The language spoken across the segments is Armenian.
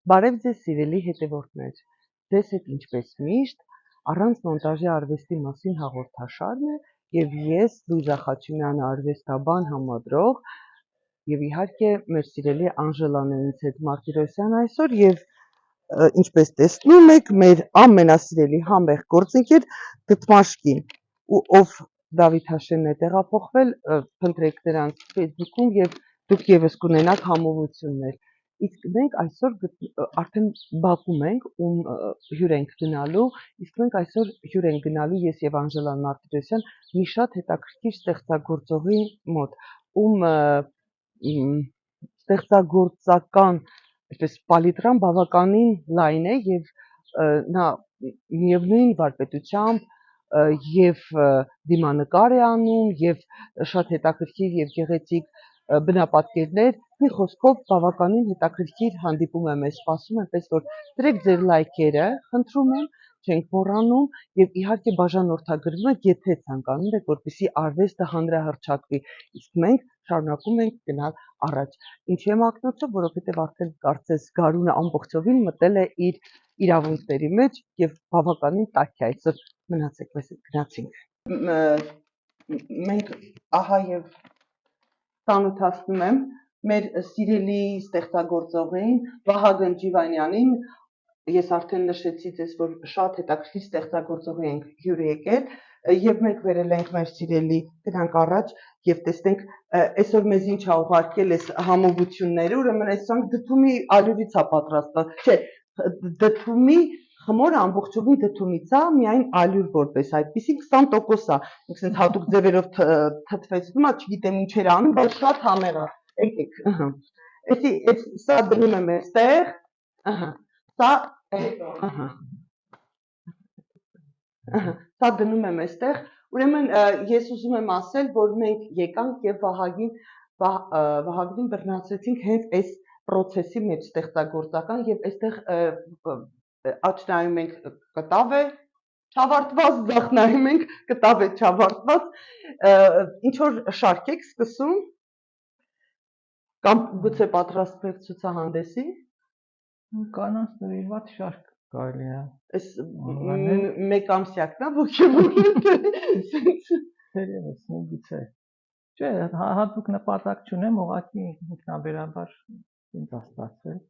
Բարև ձեզ սիրելի հետևորդներ, ձեզ հետ ինչպես միշտ, առանց մոնտաժի արվեստի մասին հաղորդաշարն է և ես Լուիզա Խաչյունյանը արվեստաբան համադրող և իհարկե մեր սիրելի Անժելաներինց հետ Մարտիրոսյան այսօր և ինչպես տեսնում եք, մեր ամենասիրելի համեղ գործընկեր Դդմաշկին ու ով Դավիթ Հաշենն է տեղափոխվել, փնտրեք նրանց Facebook-ում և դուք ևս կունենաք համովություններ։ Իսկ մենք այսօր արդեն Բաքում ենք, ում հյուր ենք գնալու, իսկ մենք այսօր հյուր ենք գնալու ես եւ Անժելան Մարտիրոսյան մի շատ հետաքրքիր ստեղծագործողի մոտ, ում ստեղծագործական այսպես պալիտրան բավականին լայն է եւ նա միևնույն վարպետությամբ եւ դիմանկար է անում եւ շատ հետաքրքիր եւ գեղեցիկ բնապատկերներ, մի խոսքով բավականին հետաքրքիր հանդիպում է մեզ սպասում, այնպես որ դրեք ձեր լայքերը, խնդրում եմ, չենք մոռանում եւ իհարկե բաժանորդագրվում եք, եթե ցանկանում եք, որպեսզի արվեստը հանրահռչակվի, իսկ մենք շարունակում ենք գնալ առաջ։ Ինչի եմ ակնոցով, որովհետեւ արդեն կարծես Գարունը ամբողջովին մտել է իր իրավունքների մեջ եւ բավականին տաք է այսօր մնացեք մեզ հետ գնացինք։ Մենք ահա եւ ծանոթացնում եմ մեր սիրելի ստեղծագործողին Վահագն Ջիվանյանին, ես արդեն նշեցի ձեզ, որ շատ հետաքրքիր ստեղծագործողի ենք հյուր եկել եւ մենք վերել ենք մեր սիրելի գնանք առաջ եւ տեսնենք այսօր մեզ ինչ է ուղարկել այս համովությունները, ուրեմն այսօր դդումի ալյուրից է պատրաստված, չէ, դդումի խմորը ամբողջովին դդումից է, միայն ալյուր որպես այդպեսի 20% է, ինքնին հատուկ ձևերով թթվեցնում է, չգիտեմ ինչեր անում, բայց շատ համեղ է։ Եկեք, էսի սա դնում եմ այստեղ, սա սա դնում եմ այստեղ, ուրեմն ես ուզում եմ ասել, որ մենք եկանք եւ Վահագնին բռնացրեցինք հենց այս process-ի մեջ ստեղծագործական եւ այստեղ աչ նայում ենք կտավ է չավարտված, ձախ նայում ենք կտավ է չավարտված, ինչ որ շարք եք սկսում կամ գուցե պատրաստվեք ցուցահանդեսի։ Կանանց նվիրված շարք կարելի է։ Այս մեկ ամսյակն է ոգևորել։ Դերևս միգուցե։ Չէ, հատուկ նպատակ չունեմ, ուղղակի ինքնաբերաբար ինձ է ստացվել։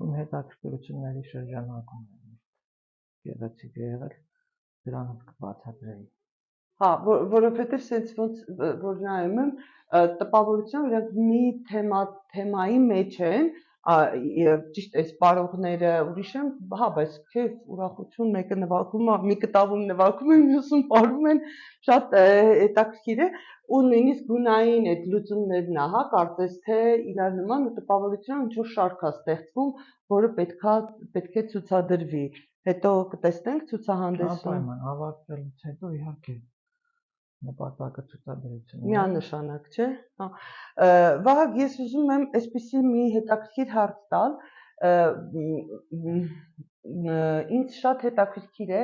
Իմ հետաքրքրությունների շրջանակում գեղեցիկ է եղել, դրանով կբացատրեի։ Հա, որովհետև sense ոնց որ նայում եմ, տպավորության իրանք մի թեմայի մեջ են, ճիշտ այս պարողները ուրիշ են, հա, բայց քեֆ, ուրախություն, մեկը նվագում է, մի կտավում նվագում են, մյուսում պարում են, շատ հետաքրքիր է, ու նույնիսկ գունային այդ լուծումներն է, հա, կարծես թե իրար նման ու տպավորության ինչ-որ շարք է ստեղծվում, որը պետք է ցուցադրվի, հետո կտեսնենք ցուցահանդեսում։ Անպայման, ավարտելուց հետո իհարկե նպատակը ցուցադրությունն է։ Միանշանակ, չէ՞։ Հա։ Վահագ, ես ուզում եմ այսպիսի մի հետաքրքիր հարց տալ, ինձ շատ հետաքրքիր է,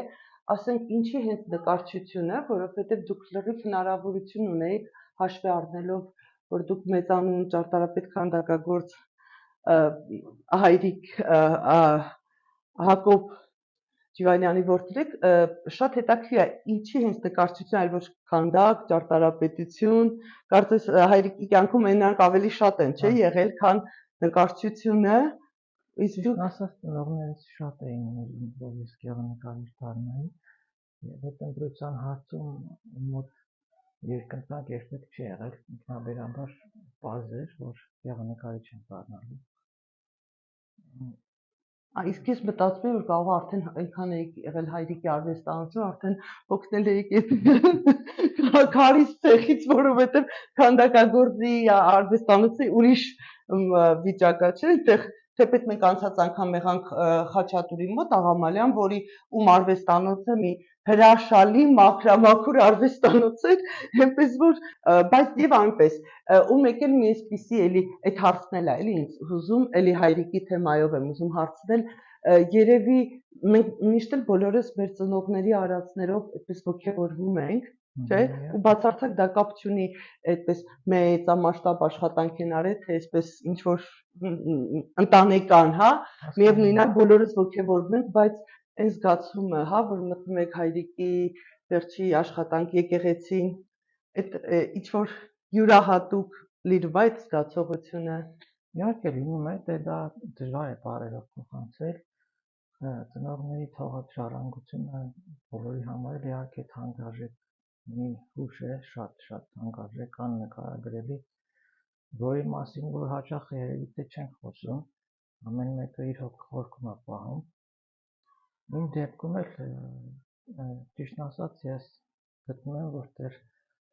ասենք ինչի հենց նկարչությունը, որովհետև դուք լրիվ հնարավորություն ունեիք հաշվի առնելով, որ դուք մեծանուն ճարտարապետ քանդակագործ հայրիկ Հակոբ Ջիվանյանի որդին եք, շատ հետաքրքիր է, ինչի հենց նկարչություն, այլ ոչ քանդակ, ճարտարապետություն, կարծես հայրիկի կյանքում այնրանք ավելի շատ են, չէ, եղել, քան նկարչությունը, իսկ դուք ասած ծնողներս շատ էին ուզում, որ ես գեղանկարիչ դառնայի, եւ այդ ընտրության հարցում մոտ երկընտակ երբեք չի եղել, ինքնաբերաբար պարզ էր, որ գեղանկարիչ եմ դառնալու։ Իսկ ես մտածում եմ, որ կարող է արդեն այնքան էիք եղել հայրիկի արվեստանոցում, արդեն հոգնել էիք այդ քարից ցեխից, որովհետև քանդակագործի արվեստանոցը ուրիշ վիճակ է, չէ՞, այնտեղ թեպետ մենք անցած անգամ եղանք Խաչատուրի մոտ Աղամալյան, որի ում արվեստանոցը մի հրաշալի մաքրամաքուր արվեստանոց էր, այնպես որ բայց եւ այնպես ու մեկ էլ մի էսպիսի էլի այդ հարցն էլ է էլի ինձ հուզում, էլի հայրիկի թեմայով եմ ուզում հարցնել, երևի մենք միշտ էլ բոլորս մեր ծնողների արածներով այդպես ոգևորվում ենք, չէ, ու բացարձակ դա կապ չունի այդպես մեծամասշտաբ աշխատանք են արել, թե այսպես ինչ որ ընտանեկան, հա, միևնույնն է բոլորս ոգևորվում ենք, բայց այն զգացումը, հա, որ մտնում եք հայրիկի վերջի աշխատանք եկեղեցին, այդ ինչ որ յուրահատուկ լինում է այդ զգացողությունը։ Իհարկե լինում է, դե դա դժվար է բառերով փոխանցել։ Ծնողների թողած ժառանգությունը բոլորի համար իհարկե թանկարժեք մի հուշ է, շատ թանկարժեք, աննկարագրելի, որի մասին որ հաճախ երևի թե չենք խոսում, ամեն մեկը իր հոգքում է պահում։ Իմ դեպքում էլ ճիշտն ասած ես գտնում եմ, որ դեռ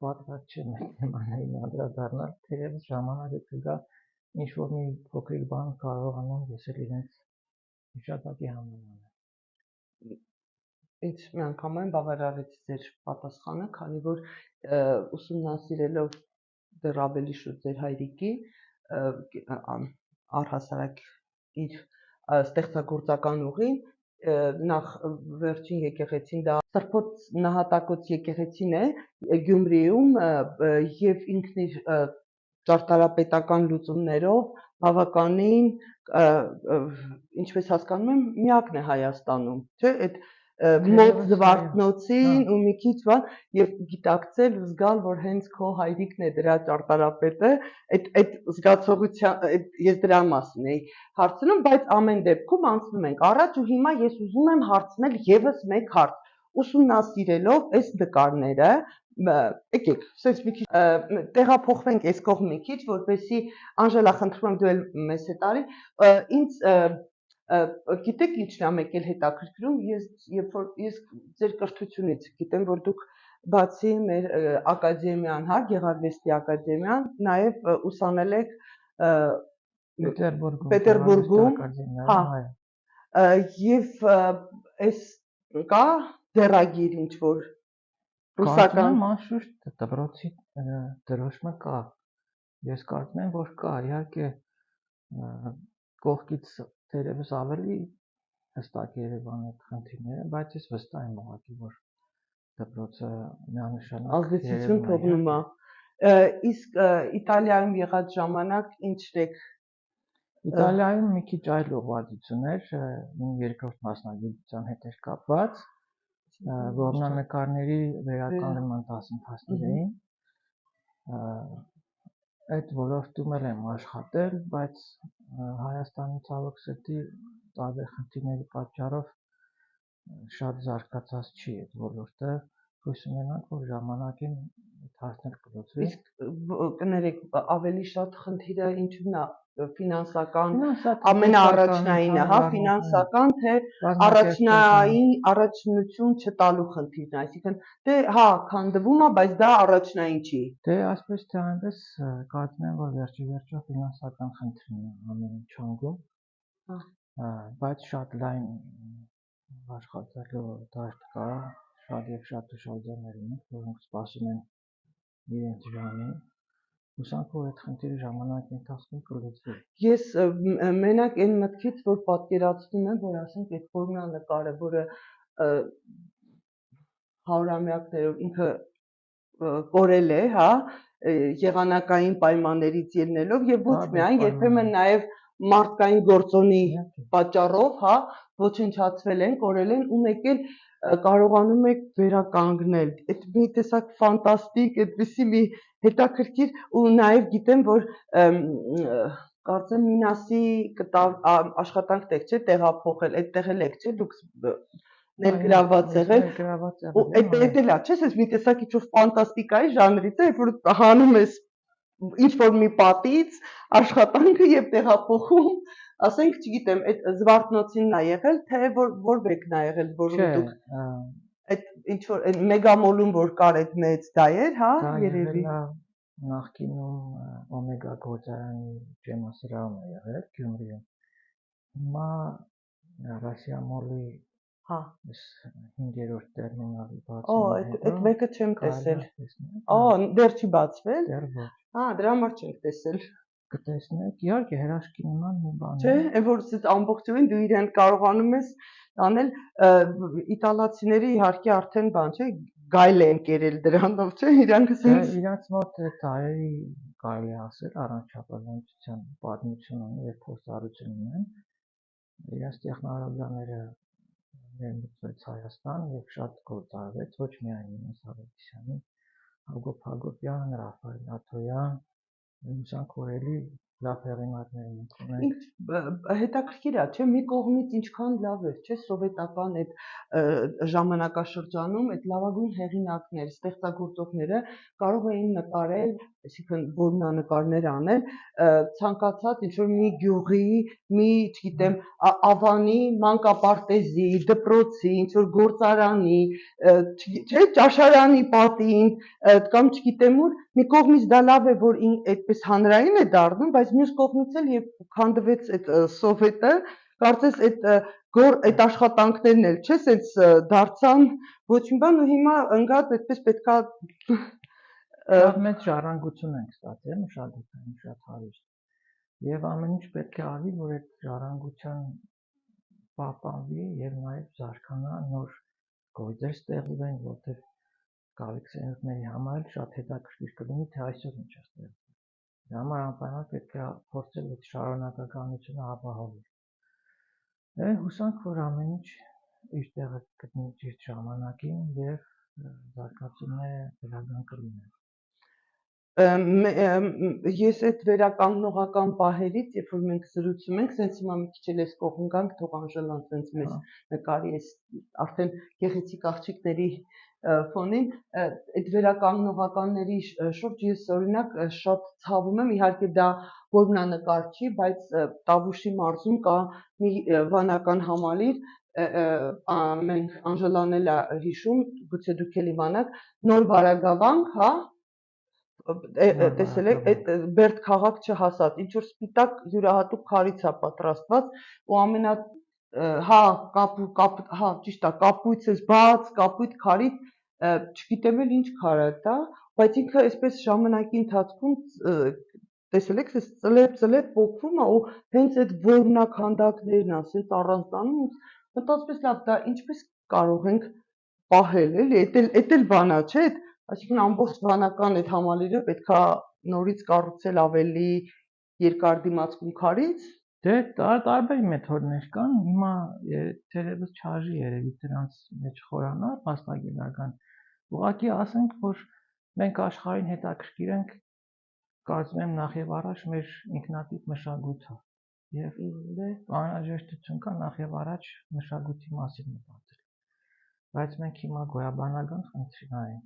պատրաստ չեմ այդ թեմաներին անդրադառնալ, թերևս ժամանակը կգա, ինչ որ մի փոքրիկ բան կարողանամ ես էլ իրենց հիշատակի համար անել։ Ինձ միանգամայն բավարարեց ձեր պատասխանը, քանի որ ուսումնասիրելով դեռ ավելի շուտ ձեր հայրիկի առհասարակ իր ստեղծագործական ուղին, նախ վերջին եկեղեցին դա Սրբոց նահատակոց եկեղեցին է Գյումրիում եւ ինքն իր ճարտարապետական լուծումներով բավականին ինչպես հասկանում եմ միակն է Հայաստանում, չէ՞, այդ մոտ Զվարթնոցին ու մի քիչ բան եւ գիտակցել ու զգալ, որ հենց քո հայրիկն է դրա ճարտարապետը, այդ զգացողության ես դրա մասին էի հարցնում, բայց ամեն դեպքում անցնում ենք առաջ ու հիմա ես ուզում եմ հարցնել եւս մեկ հարց ուսումնասիրելով այս նկարները եկեք սենց մի քիչ տեղափոխվենք այս կողմ մի քիչ որպեսզի Անժելա խնդրում եմ դու էլ մեզ հետ արի ինձ գիտեք ինչն է մեկ էլ հետաքրքրում երբ որ ես ձեր կրթությունից գիտեմ որ դուք բացի մեր ակադեմիան, հա, Գեղարվեստի ակադեմիան, նաև ուսանել եք Պետերբուրգում, հա, եւ այս կա դերագիր ինչ որ ռուսական անշուշտ դպրոցի դրոշը կա։ Ես կարծում եմ որ կա, իհարկե կողքից թերևս ավելի հստակ երևան այդ խնդիրները, բայց ես վստահ եմ ուղղակի որ դպրոցը միանշանակ ազդեցություն թողնում է։ Իսկ Իտալիայում եղած ժամանակ ինչ եք Իտալիայում մի քիչ այլ ուղղվածություն էր, իմ երկրորդ մասնագիտության հետ էր կապված, որմնանկարների վերականգնման դասընթացներ էին։ Այդ ոլորտում եմ աշխատել, բայց Հայաստանի ցավոք սրտի տարբեր խնդիրների պատճառով շատ զարգացած չի այդ ոլորտը, հույս ունենանք, որ ժամանակին այդ հարցներ կլուծվի։ Իսկ կներեք, ավելի շատ խնդիրը ինչու՞մն է ֆինանսական ամենաառաջնայինը, հա, ֆինանսական թե առաջնություն չտալու խնդիրն է, այսինքն դե հա, քանդվում է, բայց դա առաջնային չի։ Դե այսպես թե այնպես կարծում եմ, որ վերջիվերջո ֆինանսական խնդիրն է ամեն ինչ հանգում, բայց շատ լայն աշխատելու դաշտ կա, շատ եւ շատ ուշադրներ ունենք, որոնք սպասում են իրենց ժամին։ Հուսանք որ այդ խնդիրը ժամանակի ընթացքում կլուծվի։ Ես մենակ այն մտքից, որ պատկերացնում եմ, որ ասենք այդ որմնանկարը, որը հարյուրամյակներով ինքը կորել է, հա, եղանակային պայմաններից ելնելով եւ ոչ միայն, երբեմն նաեւ մարդկային գործոնի պատճառով, հա, ոչնչացվել են, կորել են ու մեկ էլ կարողանում եք վերականգնել։ Այդ մի տեսակ ֆանտաստիկ, այդպիսի մի հետաքրքիր ու նաև գիտեմ, որ կարծեմ Մինասի աշխատանքն եք, չէ, տեղափոխել, այդտեղ էլ եք, չէ, դուք ներգրաված եղել։ Ու այդ էլ է, չէ, ասես մի տեսակ ինչ-որ ֆանտաստիկայի ժանրից է, երբ որ հանում ես ինչ-որ մի պատից աշխատանքը եւ տեղափոխում, ասենք, չգիտեմ, այդ Զվարթնոցինն է եղել, թե որբեկն է եղել, որում դուք այդ ինչ որ մեգամոլում որ կար այդ մեծ դա էր, հա, երևի նախկինում Օմեգա գործարանի ջեմասրահում է եղել Գյումրիում։ Հիմա Ռասիա մոլի հա 5-րդ տերմինալի բացում է։ Այդ մեկը չեմ տեսել։ Դեռ չի բացվել։ Դեռ ոչ։ Հա, դրա համար չենք տեսել։ Կտեսնեք, իհարկե հրաշքի նման մի բան է։ Չէ, այն որ ամբողջովին դու իրեն կարողանում ես անել իտալացիների իհարկե արդեն բան չէ, գայլ են կերել դրանով, չէ՞, իրանք ասենց իրանց մոտ տարերի կարելի ասել առանցապատանության պատմություն ունեն եւ փորձառություն ունեն։ Իրենց տեխնոլոգիաները ներմուծվեց Հայաստան եւ շատ գործարվեց ոչ միայն Նինոս Ավետիսյանի, Հակոբ Հակոբյան, Ռաֆայել Աթոյան, ուսանք օրելի լավ հեղինակներ ունենք։ Հետաքրքիր է, չէ՞, մի կողմից ինչքան լավ էր, չէ՞, սովետական այդ ժամանակաշրջանում այդ լավագույն հեղինակներ, ստեղծագործողները կարող էին նկարել, այսինքն որմնանկարներ անել, ցանկացած ինչ որ մի գյուղի, մի, չգիտեմ, ավանի, մանկապարտեզի, դպրոցի, ինչ որ գործարանի, չէ, ճաշարանի պատին, կամ չգիտեմ ուր, մի կողմից դա լավ է, որ այդպես հանրային է դառնում, բայց մյուս կողմից էլ երբ քանդվեց այդ սովետը, կարծես այդ աշխատանքներն էլ, չէ, սենց դարձան ոչ մի բան ու հիմա ընկած այդպես պետքա շատ մեծ ժառանգություն ենք ստացել մշակութային շատ հարուստ եւ ամեն ինչ պետք է արվի, որ այդ ժառանգության պահպանվի եւ նաեւ զարգանա, նոր գործեր ստեղծվեն, որտեղ գալիք սերունդների համար շատ հետաքրքիր կլինի, թե այսօր ինչ է ստեղծվել։ Դրա համար անպայման պետք է փորձել այդ շարունակականությունը ապահովել։ Հուսանք, որ ամեն ինչ իր տեղը գտնի ճիշտ ժամանակին եւ զարգացումները դրական կլինեն։ Ես այդ վերականգնողական պահերից, երբ որ մենք զրուցում ենք, սենց հիմա մի քիչ էլ էս կողմ գանք, թող Անժելան սենց մեզ նկարի էս արդեն գեղեցիկ աղջիկների ֆոնին, այդ վերականգնողականների շուրջ ես օրինակ շատ ցավում եմ, իհարկե դա որմնանկար չի, բայց Տավուշի մարզում կա մի վանական համալիր, մենք Անժելան էլ է հիշում, գուցե դուք էլ իմանաք, նոր Վարագավանք, հա, տեսել եք, այդ Բերդ քաղաք չհասած, ինչ որ սպիտակ յուրահատուկ քարից է պատրաստված ու ամենա հա, հա, ճիշտ է, կապույտ, sense բաց, կապույտ քարից, չգիտեմ էլ ինչ քար է դա, բայց ինքը այսպես ժամանակի ընթացքում տեսել եք, ծլեպ պոկվում է ու հենց այդ որմնաքանդակներն է, sense առանձնանում, մտածպես լավ, դա ինչպես կարող ենք պահել, էլի, էդ էլ բան է, չէ՞, այսինքն ամբողջ վանական այդ համալիրը պետքա նորից կառուցել ավելի երկար դիմացկուն քարից։ Դե տարբեր մեթոդներ կան, հիմա թերևս չարժի երևի դրանց մեջ խորանալ մասնագիտական։ Ուղղակի ասենք, որ մենք աշխարհին հետաքրքիր ենք, կարծում եմ նախ եւ առաջ մեր ինքնատիպ մշակույթը եւ անհրաժեշտություն կա նախ եւ առաջ մշակույթի մասին մտածել։ Բայց մենք հիմա գոյաբանական խնդիրներ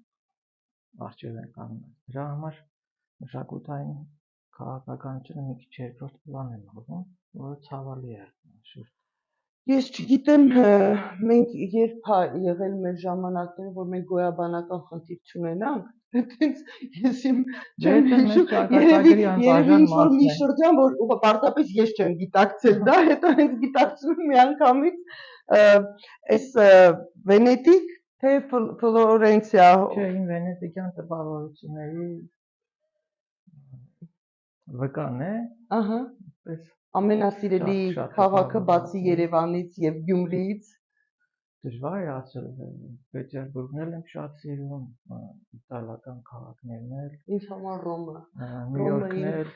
արժեր ենք անում։ Դրա համար մշակութային քաղաքականությունը մի քիչ երկրորդ պլան է մղվում, որը ցավալի է։ Ես չգիտեմ, մենք երբ է եղել մեր ժամանակները, որ մենք գոյաբանական խնդիր չունենանք, ես իմ չեմ հիշում, երևի ինչ-որ մի շրջան, որ պարզապես ես չեմ գիտակցել դա, հետո հենց գիտակցում եմ միանգամից, այս Վենետիկ, թե Ֆլորենցիա։ Չէ, ին վենետիկյան տպավորությունների վկան է, ահա, ամենասիրելի քաղաքը բացի Երևանից եւ Գյումրիից։ Դժվար է ասել, Պետերբուրգն էլ եմ շատ սիրում, իտալական քաղաքներն էլ։ Ինձ համար Ռոմը։ Նյու Յորքն էլ։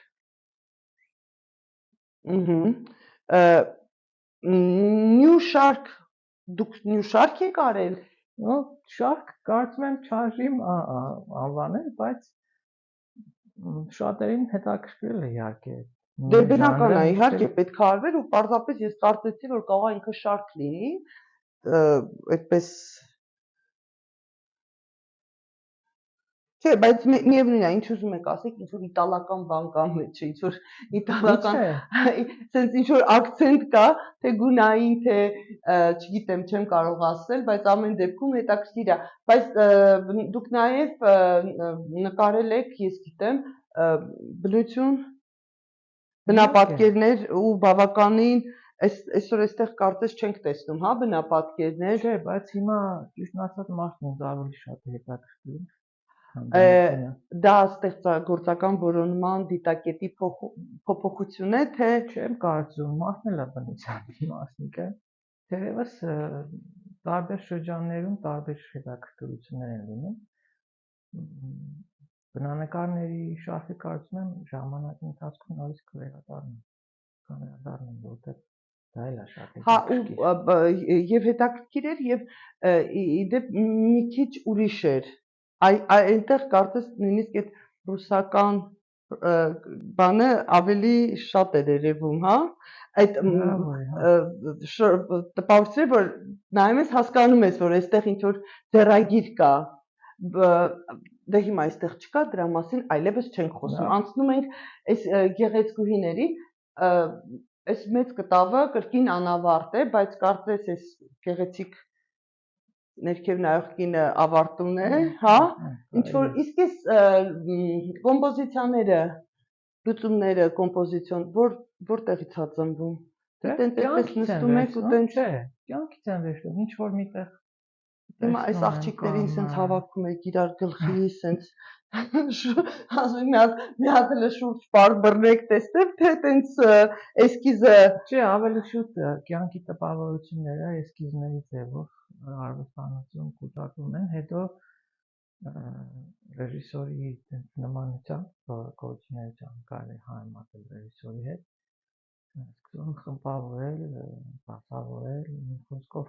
Նյուշարք, դուք Նյուշարք եք արել։ Շարք կարծում եմ չարժի անվանել, բայց շատերին հետաքրքրել է իհարկե։ Դե բնական է, իհարկե պետք է արվեր ու պարզապես ես կարծեցի, որ կարող է ինքը շարք լինի, այդպես չէ, բայց միևնույն է, ինչ ուզում եք ասեք, ինչ որ իտալական բան կա մեջ, ինչ որ իտալական, sense ինչ որ ակցենտ կա, թե գունային, թե չգիտեմ, չեմ կարող ասել, բայց ամեն դեպքում հետաքրքիր է, բայց դուք նաև նկարել եք, ես գիտեմ, բնություն, բնապատկերներ ու բավականին այսօր այստեղ կարծես չենք տեսնում, հա, բնապատկերներ։ Չէ, բայց հիմա ճիշտ ասած մարդն է ավելի շատ հետաքրքրում։ Դա ստեղծագործական որոնման դիտակետի փոփոխություն է, թե չեմ կարծում, մարդն էլ է բնության մասնիկը։ Թերևս տարբեր շրջաններում տարբեր հետաքրքրություններ են լինում։ Բնանկարների շարքը կարծում եմ ժամանակի ընթացքում նորից կվերադառնան, որտեղ դա էլ է շատ հետաքրքիր։ Եվ հետաքրքիր էր եւ իդեպ մի քիչ ուրիշ էր։ Այնտեղ կարծես նույնիսկ այդ ռուսական բանը ավելի շատ էր երևում, հա։ Այդ տպավորիչ է, որ նայում ես հասկանում ես, որ այստեղ ինչ որ ձեռագիր կա։ Դե հիմա այստեղ չկա, դրա մասին այլևս չենք խոսում։ Անցնում ենք այս գեղեցկուհիների, այս մեծ կտավը կրկին անավարտ է, բայց կարծես այս գեղեցիկ ներքև նայող կինը ավարտուն է, հա։ Ինչ որ իսկ այս կոմպոզիցիաները, լուծումները, կոմպոզիցիոն որտեղից է ծնվում։ Դες նստում եք ու տենց չէ, կյանքից են վերջում, ինչ որ միտեղ հիմա այս աղջիկներին սենց հավաքում եք իրար գլխի, սենց ասում մի հատ էլ շուրջ բռնեք տեսնեք, թե տենց էսկիզը չէ, ավելի շուտ կյանքի տպավորությունները էսկիզների ձևով արվեստանոցում կուտակվում են, հետո ռեժիսորի նմանությամբ գործունեության կարելի համեմատել ռեժիսորի հետ, սկսում խմբավորել, բացավորել, մի խոսքով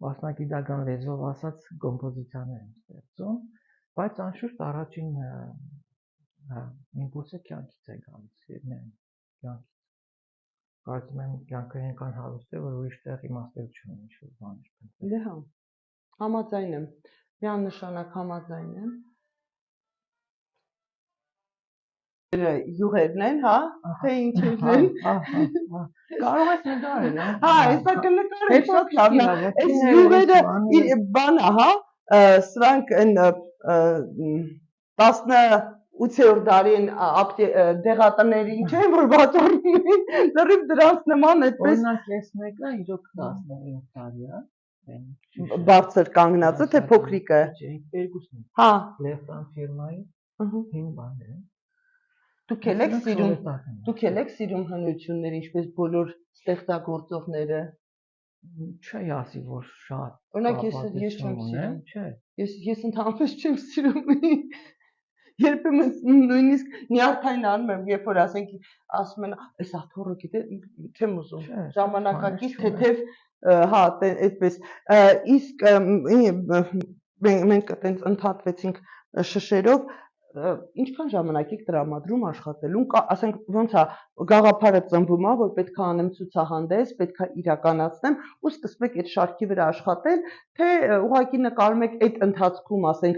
մասնագիտական լեզվով ասած կոմպոզիցիաներ են ստեղծում, բայց անշուշտ առաջին իմպուլսը կյանքից է գալիս, եւ միայն կյանքից։ Կարծում եմ կյանքը այնքան հարուստ է, որ ուրիշ տեղ իմաստել չունի ինչ-որ բաներ։ Դե հա, համաձայն եմ, միանշանակ համաձայն եմ։ Յուղերն են, հա, թե ինչերն են։ Կարող ես նկարել, հա, հեսա կնկարել, շատ լավն է։ Այս յուղերը բան է, հա, սրանք են 18-րդ դարին դեղատներին չեն, որ վաճառում են, լրիվ դրանց նման այդպես։ Օրինակ ես մեկը իրոք 19-րդ դարի է։ Բարձր կանգնածը, թե փոքրիկը։ Երկուսն են։ Հա։ Լեֆտան ֆիրմայի հին բաներ են։ Դուք եք սիրում հնություններ, ինչպես բոլոր ստեղծագործողները։ Չի ասի, որ շատ։ Օրինակ ես չեմ սիրում։ Չէ։ Ես ընդհանրապես չեմ սիրում։ Երբեմն նույնիսկ նյարդային անում եմ, երբ որ ասում են, այս աթոռը գիտե, չեմ ուզում։ Ժամանակակից թեթև, հա, այդպես։ Իսկ մենք այտենց ընդհատվեցինք շշերով, ինչքան ժամանակ եք տրամադրում աշխատելուն, ասենք ոնց է գաղափարը ծնվում է, որ պետք է անեմ ցուցահանդես, պետք է իրականացնեմ, ու սկսում եք այդ շարքի վրա աշխատել, թե ուղղակի նկարում եք այդ ընթացքում, ասենք,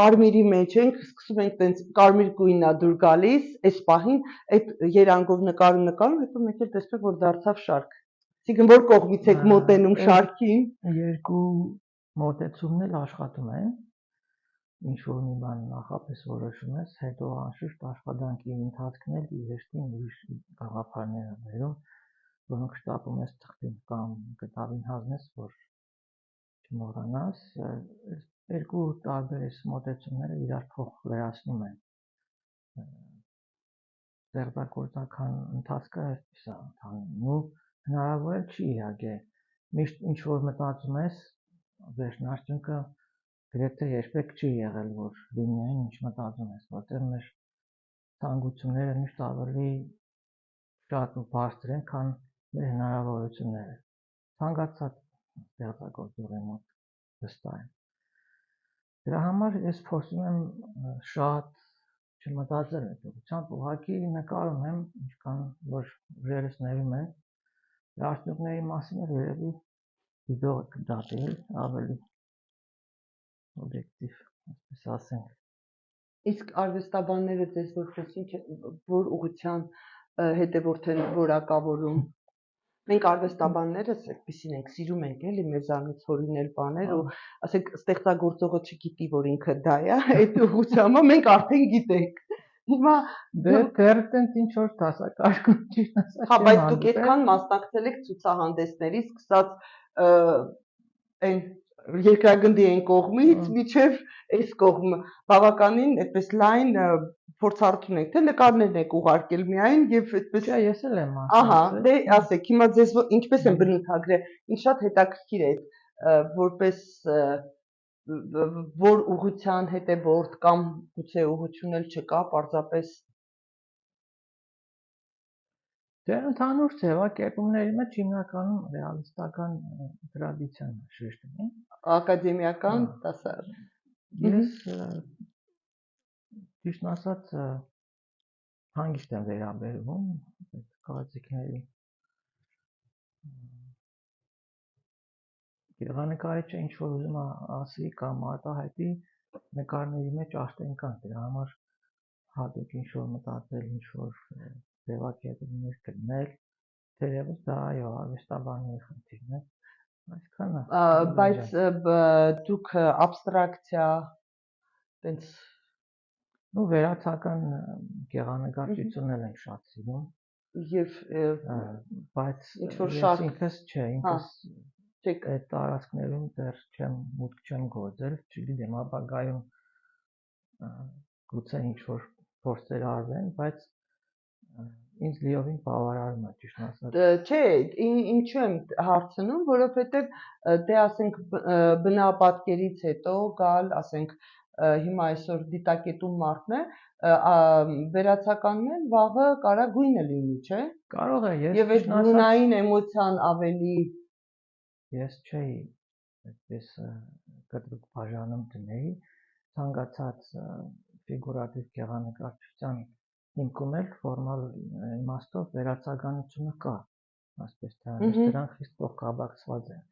կարմիրի մեջ ենք, սկսում ենք տենց կարմիր գույնն է դուր գալիս, այս պահին այդ երանգով նկարում, հետո մեկ էլ տեսնում եք, որ դարձավ շարք։ Այսինքն որ կողմից եք մոտենում շարքին։ Երկու մոտեցումն էլ աշխատում են։ Ինչ որ մի բան նախապես որոշում ես, հետո անշուշտ աշխատանքի ընթացքն էլ իհեշտին ուրիշ գաղափարներ է բերում, որոնք շտապում ես թղթին կամ կտավին հանձնես, որ չմոռանաս։ Երկու տարբեր այս մոտեցումները իրար փոխ վերացնում են։ Ստեղծագործական ընթացքը այսպես է ընթանում ու հնարավոր է չի իհարկե։ Միշտ ինչ որ մտածում ես, վերջնարդյունքը գրեթե երբեք չի եղել, որ լինի այն, ինչ մտածում ես, որտեղ մեր ցանկությունները միշտ ավելի շատ ու բարձր են, քան մեր հնարավորությունները։ Ցանկացած ստեղծագործողի մոտ վստահ եմ։ Դրա համար ես փորձում եմ շատ չմտածել այդ ուղղությամբ, ուղղակի նկարում եմ, ինչքան որ ուժերս ներում են, արդյունքների մասին էլ երևի դիտողը կդատի ավելի օբյեկտիվ, այսպես ասենք։ Իսկ արվեստաբանները ձեզ որ խոսին, որ ուղղության հետևորդ են որակավորում։ Մենք արվեստաբաններս այդպեսին ենք, սիրում ենք էլի մեզանից հորինել բաներ ու ասենք ստեղծագործողը չգիտի, որ ինքը դա է, այդ ուղղությամբ մենք արդեն գիտենք։ Հիմա դեռ տենց ինչ որ դասակարգում ճիշտ ասած։ Հա, բայց դուք այդքան մասնակցել եք ցուցահանդեսների, սկսած այն երկրագնդի այն կողմից միջև այս կողմը բավականին այդպես լայն փորձառություն եք, թե նկարներն եք ուղարկել միայն եւ այդպես Չէ, ես էլ եմ ասել։ Ահա, դե ասեք, հիմա ձեզ ինչպես են բնութագրել, ինձ շատ հետաքրքիր է որպես որ ուղղության հետևորդ կամ գուցե ուղղություն էլ չկա, պարզապես Դե ընդհանուր ձևակերպումների մեջ հիմնականում ռեալիստական տրադիցիան է շեշտում։ Ակադեմիական դասարան։ Ես ճիշտ ասած հանգիստ եմ վերաբերվում այդ կարծիքների։ Գեղանկարիչը ինչ որ ուզում ասի կամ արտահայտի նկարների մեջ աշտեն կան, դրա համար հատուկ ինչ որ մտածել, ինչ որ ձևակերպումներ գտնել, թերևս դա այո, արվեստաբանների խնդիրն է, այսքանը։ Բայց դուք աբստրակցիա տենց վերացական գեղանկարչությունն էլ եմ շատ սիրում եւ բայց ինչ որ շարք ինքս այդ տարածքներում դեռ մուտք չեմ գործել, չգիտեմ, ապագայում գուցե ինչ որ փորձեր արվեն, բայց ինձ լիովին բավարարում է, ճիշտ ասած։ Չէ, ինչու եմ հարցնում, որովհետեւ դե ասենք բնապատկերից հետո գալ, ասենք հիմա այսօր դիտակետում մարդն է, վերացականն վաղը կարա գույնը լինի, չէ։ Կարող է, եւ այդ գունային էմոցիան ավելի ես չէի այդպես կտրուկ բաժանում դնեի, ցանկացած ֆիգուրատիվ գեղանկարչության հիմքում էլ ֆորմալ իմաստով վերացականությունը կա, ասես թե դրանք խիստ փոխկապակցված են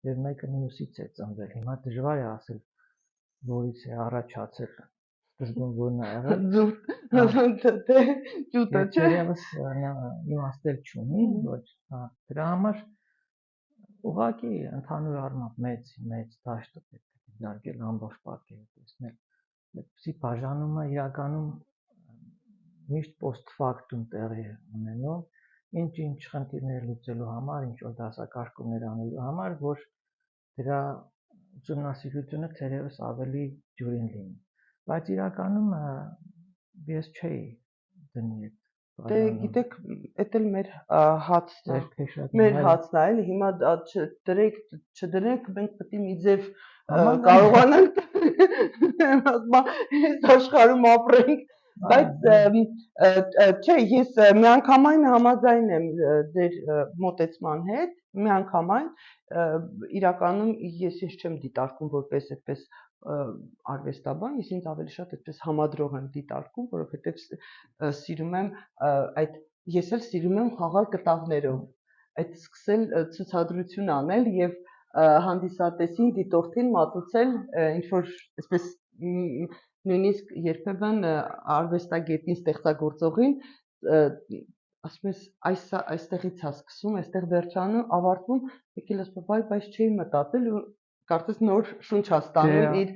եւ մեկը մյուսից է ծնվել։ Հիմա դժվար է ասել որից է առաջացել դժգոհորն է եղել ջուտը չէ դերևս իմաստել չունի ոչ դրա համար ուղղակի ընդհանուր առմամբ մեծ դաշտ է պետք է դարձնել ամբողջ պատկերը տեսնել այդպիսի բաժանումը իրականում միշտ post factum տեղի ունենով ինչ խնդիրներ լուծելու համար ինչ որ դասակարգումներ անելու համար որ դրա ուսումնասիրությունը թերևս ավելի ջուրին լինի բայց իրականում ես չէի դնի դե գիտեք էդ էլ մեր հացն է էլի հիմա չդրեք մենք պետք է մի ձև կարողանանք այս աշխարհում ապրենք բայց չէ ես միանգամայն համաձայն եմ ձեր մոտեցման հետ միանգամայն իրականում ես չեմ դիտարկում որպես այդպես արվեստաբան, ես ինձ ավելի շատ այդպես համադրող եմ դիտարկում, որովհետև սիրում եմ այդ ես էլ սիրում եմ խաղալ կտավներով, այդ սկսել ցուցադրություն անել եւ հանդիսատեսին, դիտորդին մատուցել ինչ որ այսպես նույնիսկ երբեմն արվեստագետին, ստեղծագործողին ասում ես այստեղից է սկսում, այստեղ վերջանում, ավարտվում, եկել ասում բայց չէի մտածել ու կարծես նոր շունչ է ստանում իր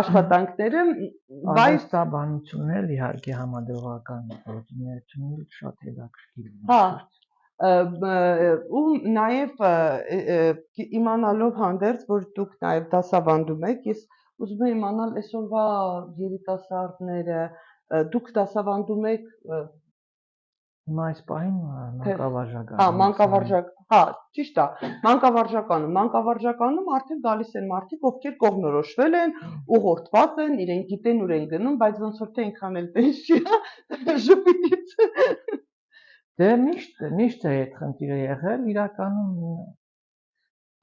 աշխատանքները, բայց արվեստաբանությունն էլ իհարկե համադրողական գործունեությունն էլ շատ հետաքրքիր է։ Ու նաև իմանալով հանդերձ, որ դուք նաև դասավանդում եք, ես ուզում եմ իմանալ այսօրվա երիտասարդները, դուք դասավանդում եք հիմա այս պահին մանկավարժական։ Մանկավարժական, ճիշտ է, մանկավարժականում արդեն գալիս են մարդիկ, ովքեր կողմնորոշվել են, ուղղորդված են, իրենք գիտեն ուր են գնում, բայց ոնց որ թե այնքան էլ տես չի, ժպիտից։ Դե միշտ է այդ խնդիրը եղել, իրականում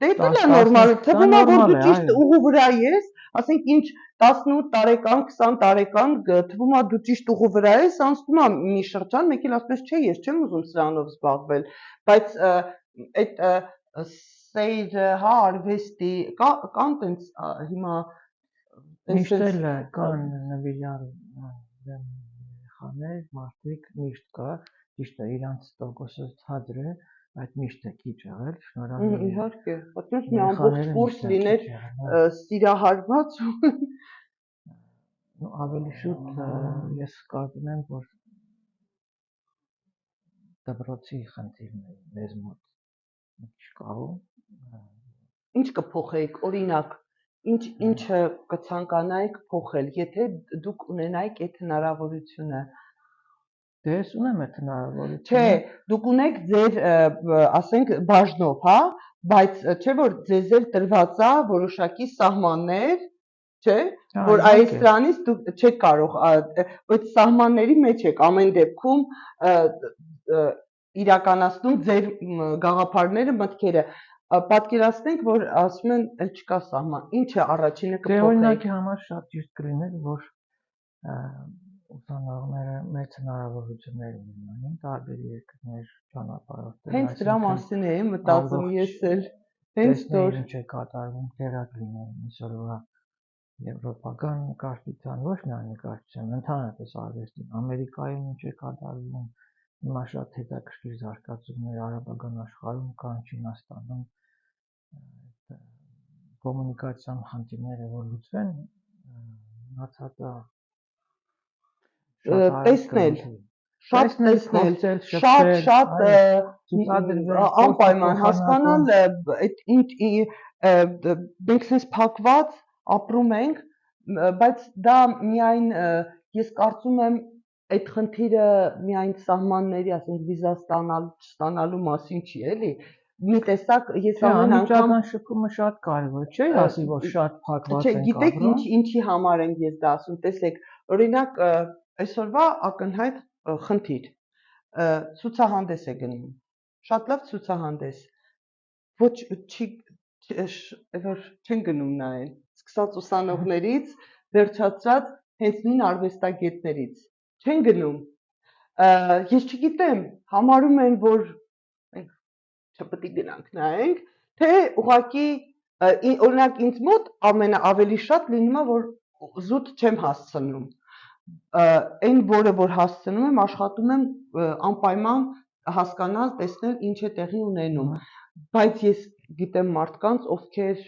Դե դա նորմալ է, թվում է որ դու ճիշտ ուղու վրա ես, ասենք ինչ 18 տարեկան, 20 տարեկան, թվում է դու ճիշտ ուղու վրա ես, անցնում է մի շրջան, մեկ էլ ասես չէ, ես չեմ ուզում սրանով զբաղվել, բայց այդ սեյրը, արվեստի կան տենց հիմա միշտ էլ կան նվիրյալ երեխաներ, մարդիկ միշտ կա, ճիշտ է, իրանց տոկոսը ցածր է, այդ միշտ է քիչ եղել, շնորհակալ եմ։ Իհարկե, պատմում մի ամբողջ կուրս լիներ սիրահարված ու ավելի շուտ ես կարծում եմ, որ դպրոցի խնդիրն է մեզ մոտ չկարում։ Ինչ կփոխեիք, օրինակ, ինչը կցանկանայիք փոխել, եթե դուք ունենայիք այդ հնարավորությունը։ Դե ես ունեմ այդ հնարավորությունը։ Չէ, դուք ունեք ձեր, ասենք, բաժնով, հա, բայց չէ որ ձեզ էլ տրված է որոշակի սահմաններ, չէ, որ իհարկե։ այս դրանից դուք չեք կարող այդ սահմանների մեջ եք ամեն դեպքում իրականացնում ձեր գաղափարները, մտքերը։ Պատկերացնենք, որ ասում են, էլ չկա սահման։ Ինչ է առաջինը կփոխեք։ Օրինակի համար շատ ճիշտ կլիներ, որ ուսանողները մեծ հնարավորություններ ունենային տարբեր երկրներ ճանապարհորդել։ Հենց դրա մասին եմ մտածում ես էլ։ Հենց որ ինչ է կատարվում տեղակ լինեն այսօրվա եվրոպական նկարչության, ոչ միայն նկարչության, ընդհանրապես արվեստին, Ամերիկայում ինչ է կատարվում, հիմա շատ հետաքրքիր զարգացումներ արաբական աշխարհում կան, Չինաստանում, կոմունիկացիոն խնդիրները որ լուծվեն, մնացածը տեսնել, շատ տեսնել, շատ անպայման հասկանալ, մենք sense փակված ապրում ենք, բայց դա միայն ես կարծում եմ այդ խնդիրը միայն սահմանների, ասենք վիզա ստանալու մասին չի, էլի։ Մի տեսակ ես ամեն անգամ շփումը շատ կարևոր չէ, ասի որ շատ փակված ենք ապրում։ Գիտեք ինչի համար եմ ես դա ասում, տեսեք, օրինակ այսօրվա ակնհայտ խնդիր ցուցահանդես է գնում, շատ լավ ցուցահանդես, ոչ չեն գնում նայեն, սկսած ուսանողներից, վերջացած հենց նույն արվեստագետներից, չեն գնում, ես չգիտեմ, համարում են, որ մենք չպետք է գնանք նայենք, թե ուղղակի օրինակ ինձ մոտ ավելի շատ լինում է, որ զուտ չեմ հասցնում, այն որը որ հասցնում եմ, աշխատում եմ անպայման հասկանալ, տեսնել ինչ է տեղի ունենում, բայց ես գիտեմ մարդկանց, ովքեր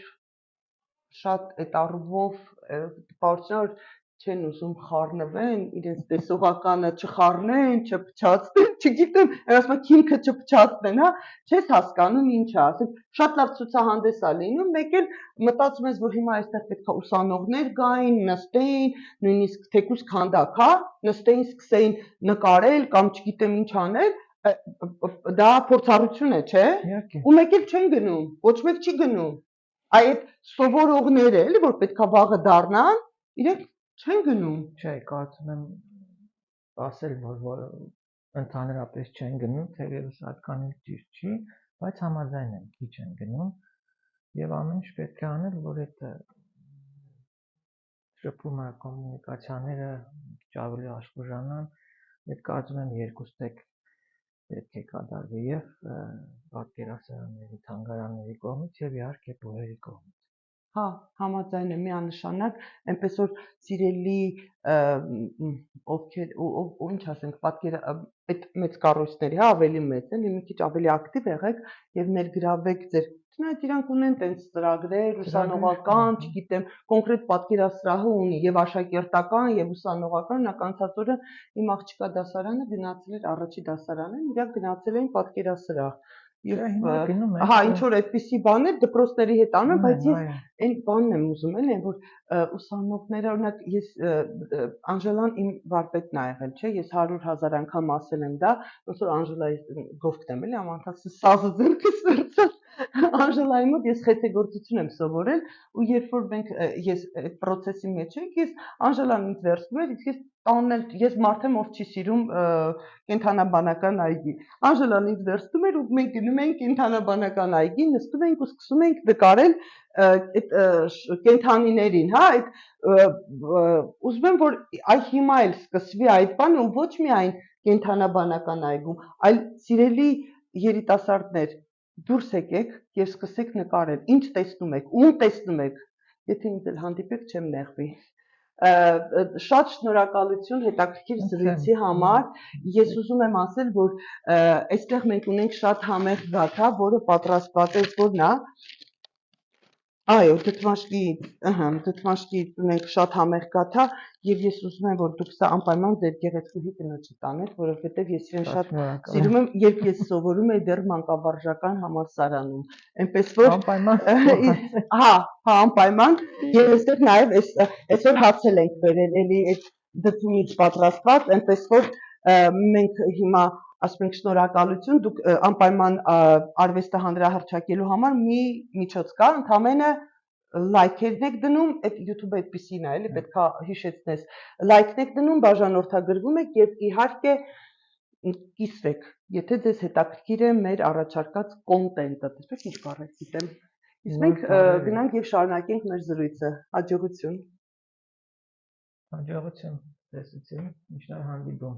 շատ այդ առումով տպավորություններ չեն ուզում խառնվեն, իրենց տեսողականը չխառնեն, չփչացնեն, չգիտեմ, ասում քիմքը չփչացնեն, հա, չես հասկանում ինչ է, ասենք շատ լավ ցուցահանդես է լինում, մեկ էլ մտածում ես, որ հիմա այստեղ պետք է ուսանողներ գային, նստեին, նույնիսկ թեկուզ քանդակ, հա, նստեին, սկսեին նկարել կամ չգիտեմ ինչ անել, դա փորձառություն է, չէ՞։ Ու մեկ էլ չեն գնում, ոչ մեկ չի գնում։ Այդ սովորողները, էլի որ պետքա վաղը դառնան, իրենք չեն գնում։ Չէ, կարծում եմ ասել, որ ընդհանրապես չեն գնում, թերևս այդքան էլ ճիշտ չի, բայց համաձայն եմ, քիչ են գնում, եւ ամեն ինչ պետք է անել, որ այդ շփումը, կոմունիկացիաները քիչ ավելի աշխուժանան, այդ կարծում եմ երկուստեք պետք է կատարվի եւ պատկերասրահների, թանգարանների կողմից եւ իհարկե բուհերի կողմից։ Հա, համաձայն եմ, միանշանակ, այնպես որ սիրելի ովքեր ինչ ասենք, այդ մեծ կառույցների, հա, ավելի մեծ են, մի քիչ ավելի ակտիվ եղեք եւ ներգրավեք ձեր Չնայած իրանք ունեն տենց ծրագրեր, ուսանողական, չգիտեմ, կոնկրետ պատկերասրահը ունի եւ աշակերտական եւ ուսանողական, նա կանցած օրը իմ աղջիկա դասարանը գնացել էր առաջի դասարանին, իրանք գնացել էին պատկերասրահ։ Հա, ինչ որ այդպիսի բաներ դպրոցների հետ անում, բայց ես այն բանն եմ ուզում էլ, որ ուսանողները, օրինակ ես Անժելան իմ վարպետն ա եղել, չէ, ես 100,000 անգամ ասել եմ դա, ոնց որ Անժելայի գովքտ եմ էլի, ամանդած սազը ձեռքս վերցրած Անժելայի մոտ ես խեցեգործություն եմ սովորել ու երբ որ ես այդ process-ի մեջ ենք, ես Անժելան ինձ վերցնում էր, իսկ ես տանել, ես մարդ եմ, ով չի սիրում կենդանաբանական այգի։ Անժելան ինձ վերցնում էր ու մենք գնում էինք կենդանաբանական այգի, նստում էինք ու սկսում էինք նկարել այդ կենդանիներին, հա, այդ ուզում եմ որ այ հիմա էլ սկսվի այդ բանը ու ոչ միայն կենդանաբանական այգում, այլ սիրելի երիտասարդներ դուրս եկեք եւ սկսեք նկարել, ինչ տեսնում եք, ում տեսնում եք, եթե ինձ էլ հանդիպեք չեմ նեղվի, շատ շնորհակալություն հետաքրքիր զրույցի համար, ես ուզում եմ ասել, որ այստեղ մենք ունենք շատ համեղ գաթա, որը պատրաստված է որն է, այո, դդմաշկի ունենք շատ համեղ գաթա եւ ես ուզում եմ, որ դուք սա անպայման ձեր գեղեցկուհի կնոջի տանեք, որովհետեւ ես իրեն շատ սիրում եմ, երբ ես սովորում էի դեռ մանկավարժական համալսարանում, այնպես որ հա, անպայման եւ այստեղ նաեւ այսօր հացել ենք բերել, էլի այդ դդումից պատրաստված, այնպես որ մենք հիմա ասում ենք շնորհակալություն, դուք անպայման արվեստը հանրահռչակելու համար մի միջոց կա, ընդամենը լայքերն եք դնում, այդ YouTube-ը այդպեսին է, էլի պետքա հիշեցնես, լայքն եք դնում, բաժանորդագրվում եք եւ իհարկե կիսվեք, եթե ձեզ հետաքրքիր է մեր առաջարկած կոնտենտը, տեսեք ինչ բառեր գիտեմ։ Իսկ մենք գնանք եւ շարունակենք մեր զրույցը։ Հաջողություն։ Հաջողություն, տեսություն, միշտ հանդիպում։